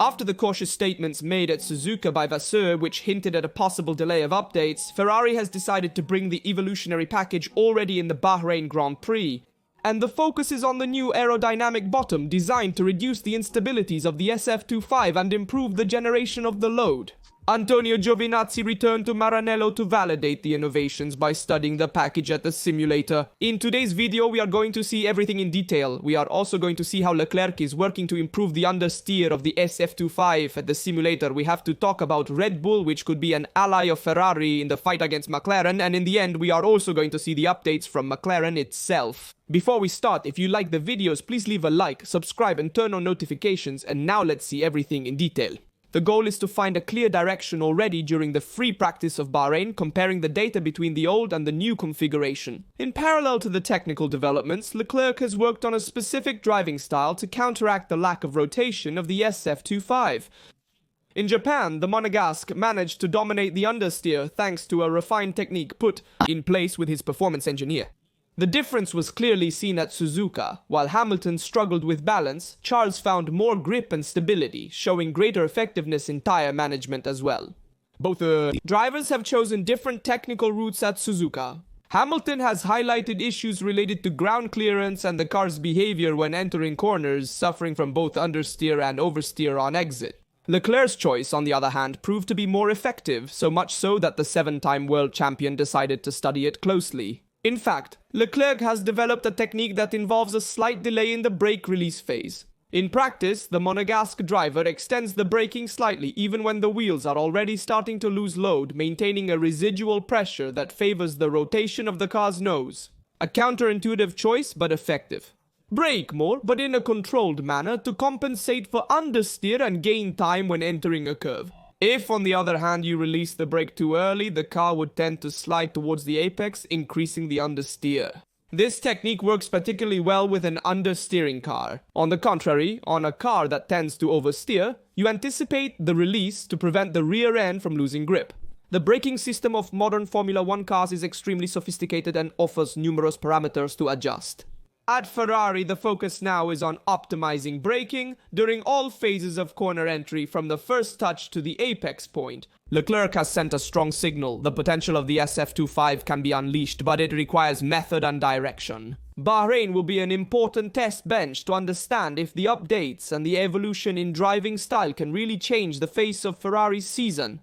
After the cautious statements made at Suzuka by Vasseur, which hinted at a possible delay of updates, Ferrari has decided to bring the evolutionary package already in the Bahrain Grand Prix. And the focus is on the new aerodynamic bottom designed to reduce the instabilities of the SF25 and improve the generation of the load. Antonio Giovinazzi returned to Maranello to validate the innovations by studying the package at the simulator. In today's video, we are going to see everything in detail. We are also going to see how Leclerc is working to improve the understeer of the SF25 at the simulator. We have to talk about Red Bull, which could be an ally of Ferrari in the fight against McLaren. And in the end, we are also going to see the updates from McLaren itself. Before we start, if you like the videos, please leave a like, subscribe and turn on notifications. And now let's see everything in detail. The goal is to find a clear direction already during the free practice of Bahrain, comparing the data between the old and the new configuration. In parallel to the technical developments, Leclerc has worked on a specific driving style to counteract the lack of rotation of the SF25. In Japan, the Monegasque managed to dominate the understeer thanks to a refined technique put in place with his performance engineer. The difference was clearly seen at Suzuka. While Hamilton struggled with balance, Charles found more grip and stability, showing greater effectiveness in tire management as well. Both drivers have chosen different technical routes at Suzuka. Hamilton has highlighted issues related to ground clearance and the car's behavior when entering corners, suffering from both understeer and oversteer on exit. Leclerc's choice, on the other hand, proved to be more effective, so much so that the 7-time world champion decided to study it closely. In fact, Leclerc has developed a technique that involves a slight delay in the brake release phase. In practice, the Monegasque driver extends the braking slightly even when the wheels are already starting to lose load, maintaining a residual pressure that favors the rotation of the car's nose. A counterintuitive choice, but effective. Brake more, but in a controlled manner to compensate for understeer and gain time when entering a curve. If, on the other hand, you release the brake too early, the car would tend to slide towards the apex, increasing the understeer. This technique works particularly well with an understeering car. On the contrary, on a car that tends to oversteer, you anticipate the release to prevent the rear end from losing grip. The braking system of modern Formula 1 cars is extremely sophisticated and offers numerous parameters to adjust. At Ferrari, the focus now is on optimizing braking during all phases of corner entry from the first touch to the apex point. Leclerc has sent a strong signal. The potential of the SF25 can be unleashed, but it requires method and direction. Bahrain will be an important test bench to understand if the updates and the evolution in driving style can really change the face of Ferrari's season.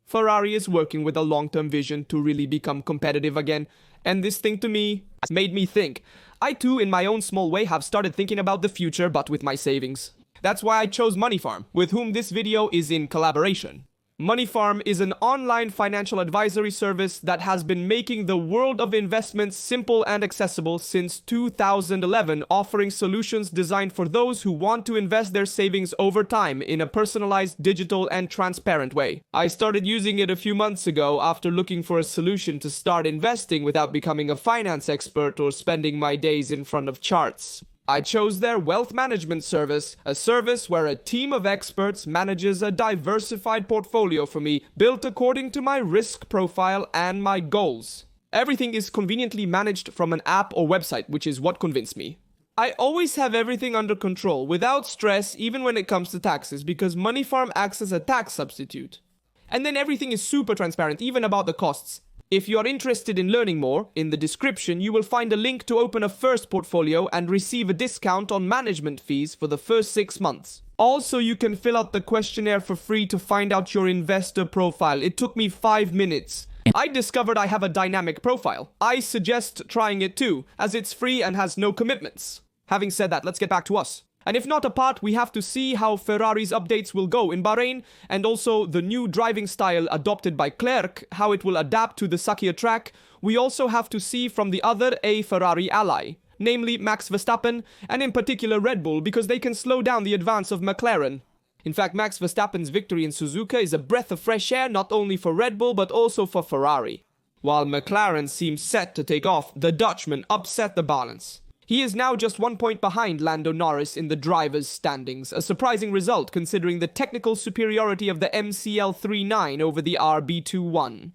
Ferrari is working with a long-term vision to really become competitive again, and this thing to me has made me think. I too, in my own small way, have started thinking about the future, but with my savings. That's why I chose Money Farm, with whom this video is in collaboration. Money Farm is an online financial advisory service that has been making the world of investments simple and accessible since 2011, offering solutions designed for those who want to invest their savings over time in a personalized, digital, and transparent way. I started using it a few months ago after looking for a solution to start investing without becoming a finance expert or spending my days in front of charts. I chose their wealth management service, a service where a team of experts manages a diversified portfolio for me, built according to my risk profile and my goals. Everything is conveniently managed from an app or website, which is what convinced me. I always have everything under control, without stress, even when it comes to taxes, because Money Farm acts as a tax substitute. And then everything is super transparent, even about the costs. If you are interested in learning more, in the description you will find a link to open a first portfolio and receive a discount on management fees for the first 6 months. Also, you can fill out the questionnaire for free to find out your investor profile. It took me 5 minutes. I discovered I have a dynamic profile. I suggest trying it too, as it's free and has no commitments. Having said that, let's get back to us. And if not a part, we have to see how Ferrari's updates will go in Bahrain, and also the new driving style adopted by Leclerc, how it will adapt to the suckier track. We also have to see from the other Ferrari ally, namely Max Verstappen, and in particular Red Bull, because they can slow down the advance of McLaren. In fact, Max Verstappen's victory in Suzuka is a breath of fresh air not only for Red Bull but also for Ferrari. While McLaren seems set to take off, the Dutchman upset the balance. He is now just 1 point behind Lando Norris in the drivers' standings, a surprising result considering the technical superiority of the MCL39 over the RB21.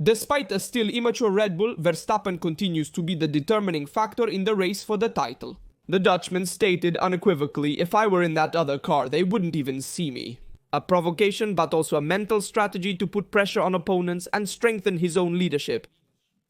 Despite a still immature Red Bull, Verstappen continues to be the determining factor in the race for the title. The Dutchman stated unequivocally, "If I were in that other car, they wouldn't even see me." A provocation, but also a mental strategy to put pressure on opponents and strengthen his own leadership.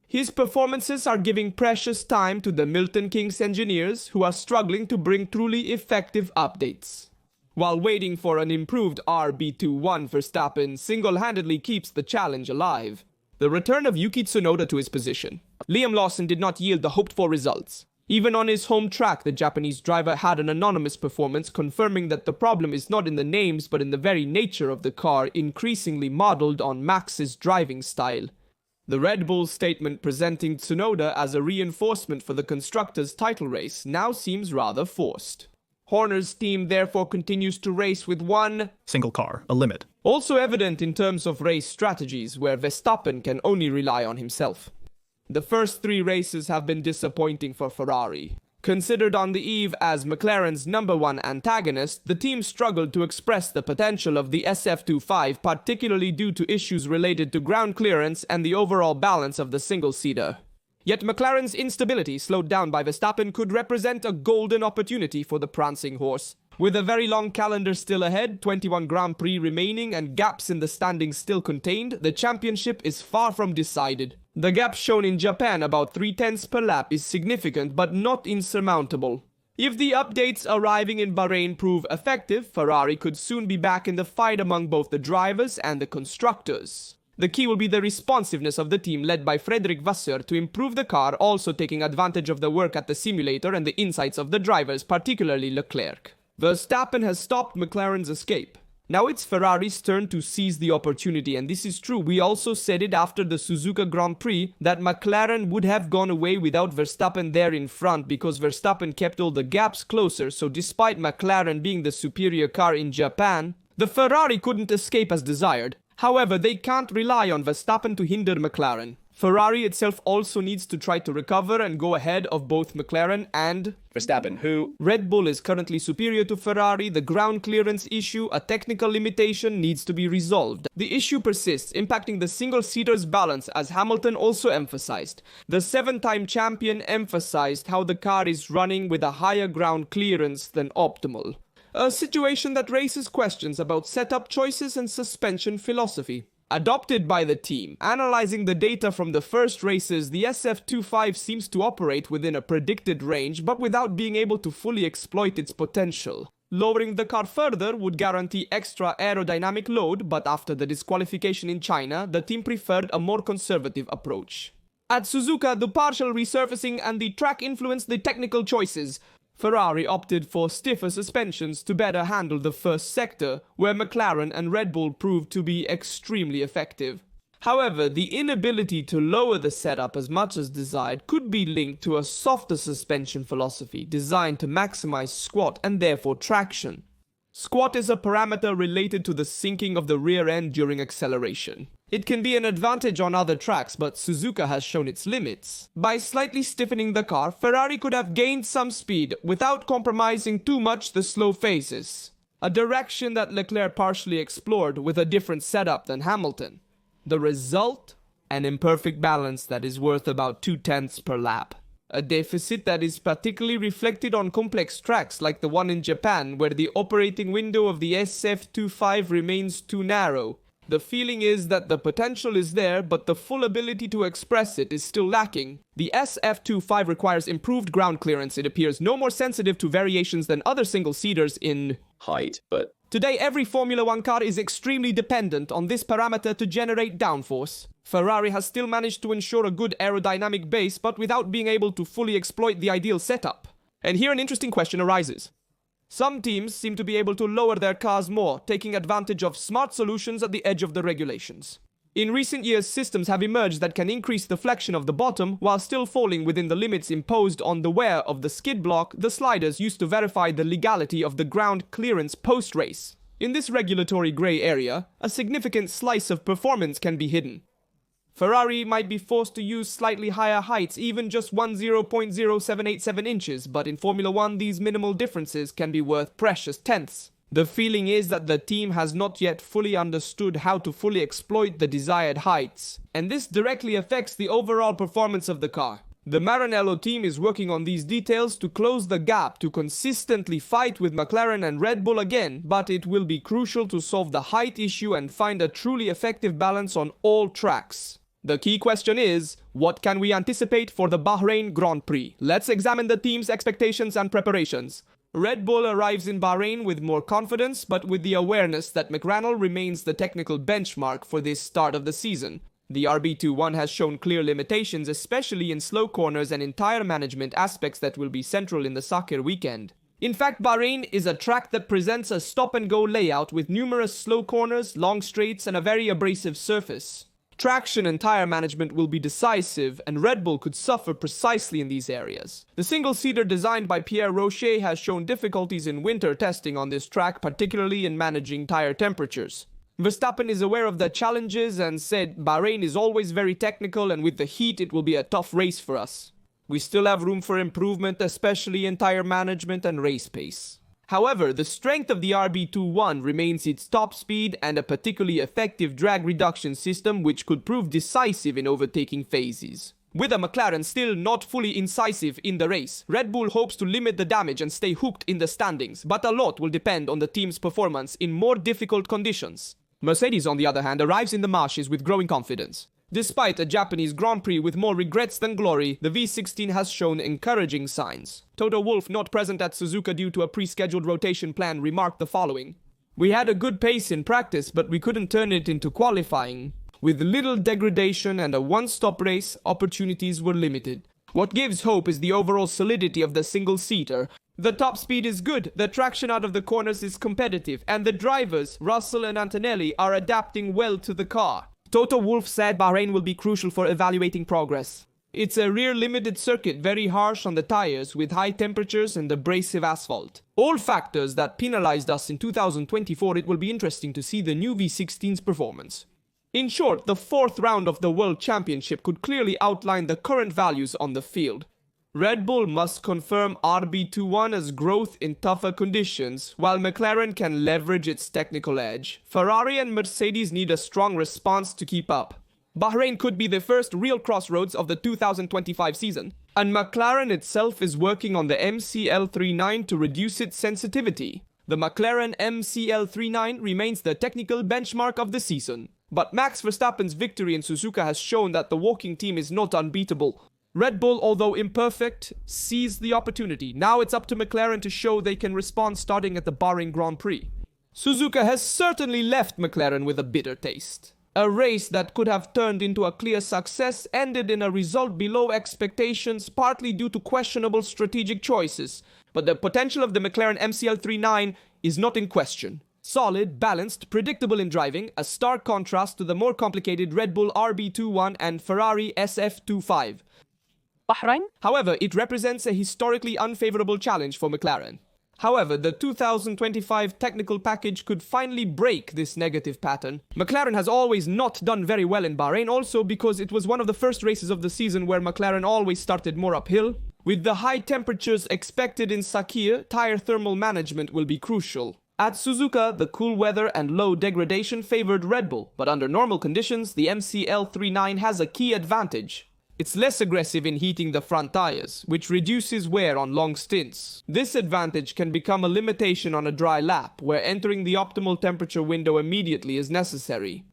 His performances are giving precious time to the Milton Keynes engineers, who are struggling to bring truly effective updates. While waiting for an improved RB21, Verstappen single-handedly keeps the challenge alive. The return of Yuki Tsunoda to his position. Liam Lawson did not yield the hoped-for results. Even on his home track, the Japanese driver had an anonymous performance, confirming that the problem is not in the names but in the very nature of the car, increasingly modeled on Max's driving style. The Red Bull statement presenting Tsunoda as a reinforcement for the constructors' title race now seems rather forced. Horner's team therefore continues to race with one single car, a limit. Also evident in terms of race strategies, where Verstappen can only rely on himself. The first 3 races have been disappointing for Ferrari. Considered on the eve as McLaren's #1 antagonist, the team struggled to express the potential of the SF25, particularly due to issues related to ground clearance and the overall balance of the single-seater. Yet McLaren's instability, slowed down by Verstappen, could represent a golden opportunity for the prancing horse. With a very long calendar still ahead, 21 Grand Prix remaining and gaps in the standings still contained, the championship is far from decided. The gap shown in Japan, about 0.3 per lap, is significant but not insurmountable. If the updates arriving in Bahrain prove effective, Ferrari could soon be back in the fight among both the drivers and the constructors. The key will be the responsiveness of the team led by Frederic Vasseur to improve the car, also taking advantage of the work at the simulator and the insights of the drivers, particularly Leclerc. Verstappen has stopped McLaren's escape. Now it's Ferrari's turn to seize the opportunity, and this is true. We also said it after the Suzuka Grand Prix that McLaren would have gone away without Verstappen there in front, because Verstappen kept all the gaps closer, so despite McLaren being the superior car in Japan, the Ferrari couldn't escape as desired. However, they can't rely on Verstappen to hinder McLaren. Ferrari itself also needs to try to recover and go ahead of both McLaren and Verstappen, who Red Bull is currently superior to Ferrari. The ground clearance issue, a technical limitation, needs to be resolved. The issue persists, impacting the single-seater's balance, as Hamilton also emphasized. The 7-time champion emphasized how the car is running with a higher ground clearance than optimal. A situation that raises questions about setup choices and suspension philosophy. Adopted by the team, analyzing the data from the first races, the SF25 seems to operate within a predicted range, but without being able to fully exploit its potential. Lowering the car further would guarantee extra aerodynamic load, but after the disqualification in China, the team preferred a more conservative approach. At Suzuka, the partial resurfacing and the track influenced the technical choices. Ferrari opted for stiffer suspensions to better handle the first sector, where McLaren and Red Bull proved to be extremely effective. However, the inability to lower the setup as much as desired could be linked to a softer suspension philosophy designed to maximize squat and therefore traction. Squat is a parameter related to the sinking of the rear end during acceleration. It can be an advantage on other tracks, but Suzuka has shown its limits. By slightly stiffening the car, Ferrari could have gained some speed without compromising too much the slow phases. A direction that Leclerc partially explored with a different setup than Hamilton. The result? An imperfect balance that is worth about 0.2 per lap. A deficit that is particularly reflected on complex tracks like the one in Japan, where the operating window of the SF25 remains too narrow. The feeling is that the potential is there, but the full ability to express it is still lacking. The SF25 requires improved ground clearance. It appears no more sensitive to variations than other single-seaters in height, but today every Formula 1 car is extremely dependent on this parameter to generate downforce. Ferrari has still managed to ensure a good aerodynamic base, but without being able to fully exploit the ideal setup. And here an interesting question arises. Some teams seem to be able to lower their cars more, taking advantage of smart solutions at the edge of the regulations. In recent years, systems have emerged that can increase the flexion of the bottom while still falling within the limits imposed on the wear of the skid block. The sliders used to verify the legality of the ground clearance post-race. In this regulatory gray area, a significant slice of performance can be hidden. Ferrari might be forced to use slightly higher heights, even just 10.0787 inches, but in Formula 1 these minimal differences can be worth precious tenths. The feeling is that the team has not yet fully understood how to fully exploit the desired heights, and this directly affects the overall performance of the car. The Maranello team is working on these details to close the gap to consistently fight with McLaren and Red Bull again, but it will be crucial to solve the height issue and find a truly effective balance on all tracks. The key question is, what can we anticipate for the Bahrain Grand Prix? Let's examine the team's expectations and preparations. Red Bull arrives in Bahrain with more confidence, but with the awareness that McLaren remains the technical benchmark for this start of the season. The RB21 has shown clear limitations, especially in slow corners and in tire management aspects that will be central in the Sakir weekend. In fact, Bahrain is a track that presents a stop-and-go layout with numerous slow corners, long straights, and a very abrasive surface. Traction and tire management will be decisive, and Red Bull could suffer precisely in these areas. The single-seater designed by Pierre Rocher has shown difficulties in winter testing on this track, particularly in managing tire temperatures. Verstappen is aware of the challenges and said Bahrain is always very technical, and with the heat it will be a tough race for us. We still have room for improvement, especially in tire management and race pace. However, the strength of the RB21 remains its top speed and a particularly effective drag reduction system which could prove decisive in overtaking phases. With a McLaren still not fully incisive in the race, Red Bull hopes to limit the damage and stay hooked in the standings, but a lot will depend on the team's performance in more difficult conditions. Mercedes, on the other hand, arrives in the marshes with growing confidence. Despite a Japanese Grand Prix with more regrets than glory, the V16 has shown encouraging signs. Toto Wolff, not present at Suzuka due to a pre-scheduled rotation plan, remarked the following: "We had a good pace in practice, but we couldn't turn it into qualifying. With little degradation and a one-stop race, opportunities were limited. What gives hope is the overall solidity of the single-seater. The top speed is good, the traction out of the corners is competitive, and the drivers, Russell and Antonelli, are adapting well to the car." Toto Wolff said Bahrain will be crucial for evaluating progress. It's a rear-limited circuit, very harsh on the tires, with high temperatures and abrasive asphalt. All factors that penalized us in 2024, it will be interesting to see the new V16's performance. In short, the fourth round of the World Championship could clearly outline the current values on the field. Red Bull must confirm RB21 as growth in tougher conditions, while McLaren can leverage its technical edge. Ferrari and Mercedes need a strong response to keep up. Bahrain could be the first real crossroads of the 2025 season, and McLaren itself is working on the MCL39 to reduce its sensitivity. The McLaren MCL39 remains the technical benchmark of the season, but Max Verstappen's victory in Suzuka has shown that the walking team is not unbeatable. Red Bull, although imperfect, seized the opportunity. Now it's up to McLaren to show they can respond starting at the Bahrain Grand Prix. Suzuka has certainly left McLaren with a bitter taste. A race that could have turned into a clear success ended in a result below expectations, partly due to questionable strategic choices. But the potential of the McLaren MCL39 is not in question. Solid, balanced, predictable in driving, a stark contrast to the more complicated Red Bull RB21 and Ferrari SF25. Bahrain? However, it represents a historically unfavorable challenge for McLaren. However, the 2025 technical package could finally break this negative pattern. McLaren has always not done very well in Bahrain, also because it was one of the first races of the season where McLaren always started more uphill. With the high temperatures expected in Sakir, tire thermal management will be crucial. At Suzuka, the cool weather and low degradation favored Red Bull, but under normal conditions, the MCL39 has a key advantage. It's less aggressive in heating the front tires, which reduces wear on long stints. This advantage can become a limitation on a dry lap, where entering the optimal temperature window immediately is necessary.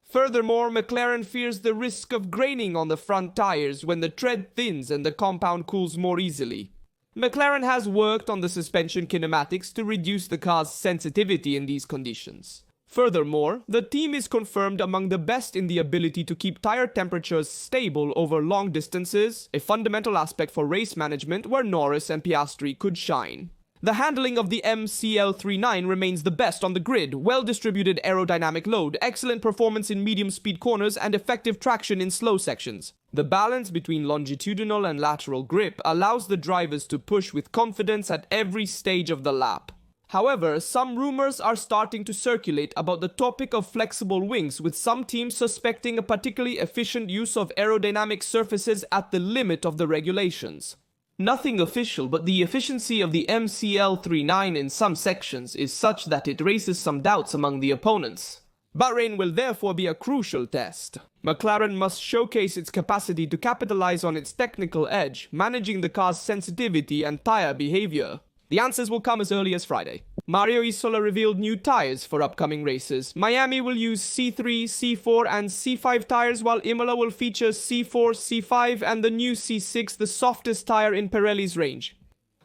Furthermore, McLaren fears the risk of graining on the front tires when the tread thins and the compound cools more easily. McLaren has worked on the suspension kinematics to reduce the car's sensitivity in these conditions. Furthermore, the team is confirmed among the best in the ability to keep tire temperatures stable over long distances, a fundamental aspect for race management where Norris and Piastri could shine. The handling of the MCL39 remains the best on the grid, well-distributed aerodynamic load, excellent performance in medium-speed corners, and effective traction in slow sections. The balance between longitudinal and lateral grip allows the drivers to push with confidence at every stage of the lap. However, some rumors are starting to circulate about the topic of flexible wings, with some teams suspecting a particularly efficient use of aerodynamic surfaces at the limit of the regulations. Nothing official, but the efficiency of the MCL39 in some sections is such that it raises some doubts among the opponents. Bahrain will therefore be a crucial test. McLaren must showcase its capacity to capitalize on its technical edge, managing the car's sensitivity and tire behavior. The answers will come as early as Friday. Mario Isola revealed new tires for upcoming races. Miami will use C3, C4 and C5 tires, while Imola will feature C4, C5 and the new C6, the softest tire in Pirelli's range.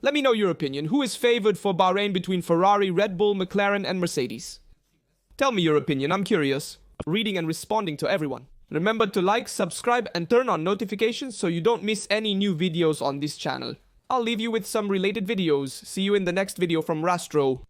Let me know your opinion. Who is favored for Bahrain between Ferrari, Red Bull, McLaren and Mercedes? Tell me your opinion, I'm curious. Reading and responding to everyone. Remember to like, subscribe and turn on notifications so you don't miss any new videos on this channel. I'll leave you with some related videos. See you in the next video from Rastro.